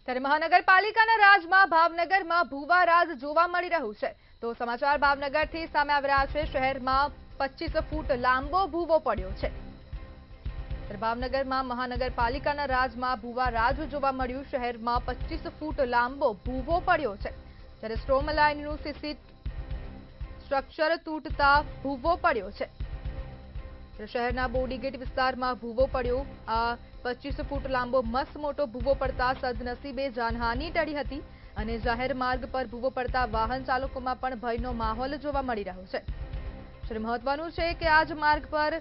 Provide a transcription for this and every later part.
ત્યારે મહાનગરપાલિકાના રાજમાં ભાવનગરમાં ભૂવા રાજ જોવા મળી રહ્યું છે। તો સમાચાર ભાવનગરથી સામે આવી રહ્યા છે। શહેરમાં 25 ફૂટ લાંબો ભૂવો પડ્યો છે। ત્યારે ભાવનગરમાં મહાનગરપાલિકાના રાજમાં ભૂવા રાજ જોવા મળ્યું। શહેરમાં 25 ફૂટ લાંબો ભૂવો પડ્યો છે। ત્યારે સ્ટ્રોમ લાઇનનું સીસી સ્ટ્રક્ચર તૂટતા ભૂવો પડ્યો છે। શહેરના બોડીગેટ વિસ્તારમાં ભૂવો પડ્યો। આ 25 ફૂટ લાંબો મસ્ત મોટો ભૂવો પડતા સદનસીબે જાનહાનિ ટળી હતી અને જાહેર માર્ગ પર ભૂવો પડતા વાહન ચાલકોમાં પણ ભયનો માહોલ જોવા મળી રહ્યો છે। ત્યારે મહત્વનું છે કે આ જ માર્ગ પર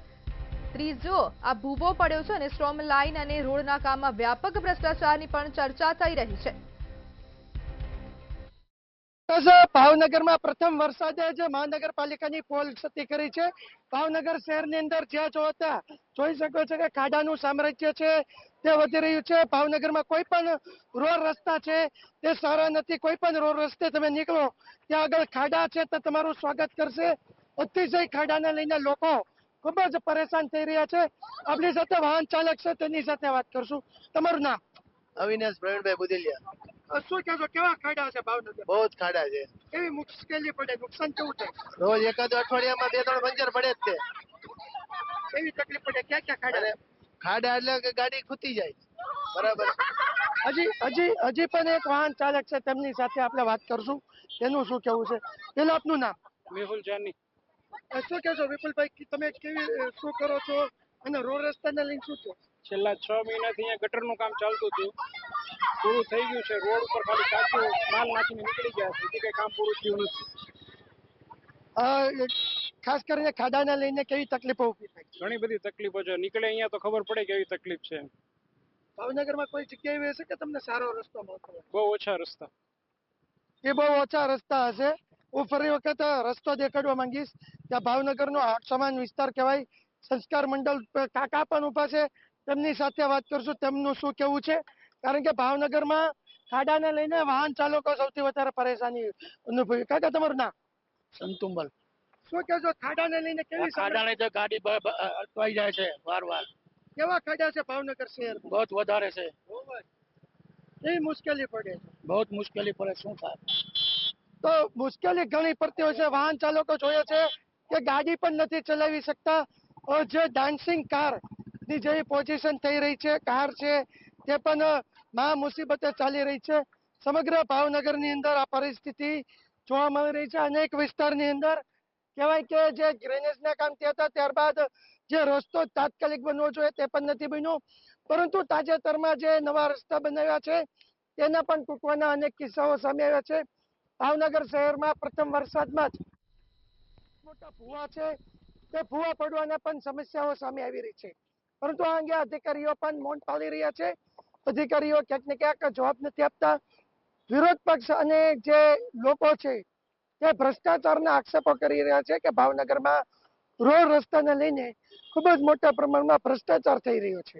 ત્રીજો આ ભૂવો પડ્યો છે અને સ્ટ્રોમ લાઇન અને રોડના કામમાં વ્યાપક ભ્રષ્ટાચારની પણ ચર્ચા થઈ રહી છે। ભાવનગરમાં પ્રથમ વરસાદે જ મહાનગરપાલિકાની પોલ ક્ષતિ કરી છે। ભાવનગર શહેરની અંદર જ્યાં જોઈ શકો છો કે ખાડાનું સામ્રાજ્ય છે તે વધી રહ્યું છે। ભાવનગરમાં કોઈ પણ રોડ રસ્તા છે તે સારા નથી। કોઈ પણ રોડ રસ્તે તમે નીકળો ત્યાં આગળ ખાડા છે તો તમારું સ્વાગત કરશે। અતિશય ખાડાને લઈને લોકો ખૂબ જ પરેશાન થઈ રહ્યા છે। આપણી સાથે વાહન ચાલક છે તેની સાથે વાત કરશું। તમારું નામ? અવિનાશ પ્રવીણભાઈ બુદેલિયા। શું કહેશો, કેવા ખાડા છે ભાવનગર? બહુ જ ખાડા છે। કેવી મુશ્કેલી પડે, નુકસાન કેવું થાય? રોજ એકાદ અઠવાડિયામાં 2-3 પંચર પડે જ છે। કેવી તકલીફ પડે, ક્યાં ક્યાં ખાડા? અને ખાડા એટલે કે ગાડી ખૂતી જાય બરાબર। હજી પણ એક વાહન ચાલક છે તેમની સાથે આપણે વાત કરશું, તેનું શું કેવું છે। પેલા આપનું નામ? મેહુલ જાની। શું કહેશો વિપુલભાઈ, તમે શું કરો છો અને રોડ રસ્તાને લઈને શું છે? છેલ્લા 6 મહિનાથી અહીંયા ગટરનું કામ ચાલતું હતું, પૂરું થઈ ગયું છે। રોડ ઉપર ખાલી કાચો માલ નાખીને નીકળી ગયા છે, હજી કઈ કામ પૂરું થયું નથી। ખાસ કરીને ખાડાને લઈને કેવી તકલીફો ઊભી થાય? ઘણી બધી તકલીફો છે, નીકળે અહીંયા તો ખબર પડે કે એવી તકલીફ છે। ભાવનગરમાં કોઈ જગ્યા એવી હશે કે તમને સારો રસ્તો મળતો હોય? બહુ ઓછા રસ્તા। એ બહુ ઓછા રસ્તા હશે। હું ફરી વખત રસ્તો દેખાડવા માંગીશ। ત્યાં ભાવનગરનો આટ સમાન વિસ્તાર કહેવાય। સંસ્કાર મંડળ કાકા પણ ઉભા છે, તેમની સાથે વાત કરશું તેમનું શું કેવું છે। કારણ કે ભાવનગરમાં ખાડાને લઈને વાહન ચાલકો સૌથી વધારે પરેશાની અનુભવી। કાકા તમારું નામ? સંતુમલ। શું કહેશો, ખાડાને લઈને કેવી ખાડા લઈ તો ગાડી અટવાઈ જાય છે વાર। કેવા ખાડા છે ભાવનગર શહેર? બહુ વધારે છે। કેવી મુશ્કેલી પડે? બહુ જ મુશ્કેલી પડે, શું થાય? તો મુશ્કેલી ઘણી પડતી હોય છે। વાહન ચાલકો જોઈએ છે કે ગાડી પણ નથી ચલાવી શકતા। જે ડાન્સિંગ કાર ની જે પોઝિશન થઈ રહી છે, કાર છે તે પણ મહા મુસીબતે ચાલી રહી છે। સમગ્ર ભાવનગરની અંદર આ પરિસ્થિતિ જોવા મળી રહી છે। અનેક વિસ્તારની અંદર કહેવાય કે જે ગ્રેનેજના કામ થયા હતા ત્યારબાદ જે રસ્તો તાત્કાલિક બનવો જોઈએ તે પણ નથી બન્યો, પરંતુ તાજેતરમાં જે નવા રસ્તા બનાવ્યા છે તેના પણ તૂટવાના અનેક કિસ્સાઓ સામે આવ્યા છે। ભાવનગર શહેરમાં પ્રથમ વરસાદમાં જ મોટા ભૂવા છે તે ભૂવા પડવાના પણ સમસ્યાઓ સામે આવી રહી છે, પરંતુ આ અંગે અધિકારીઓ પણ મૌન પાળી રહ્યા છે। અધિકારીઓ ક્યાંક ને ક્યાંક જવાબ નથી આપતા। વિરોધ પક્ષ અને જે લોકો છે તે ભ્રષ્ટાચારના આક્ષેપો કરી રહ્યા છે કે ભાવનગરમાં રોડ રસ્તાને લઈને ખૂબ જ મોટા પ્રમાણમાં ભ્રષ્ટાચાર થઈ રહ્યો છે।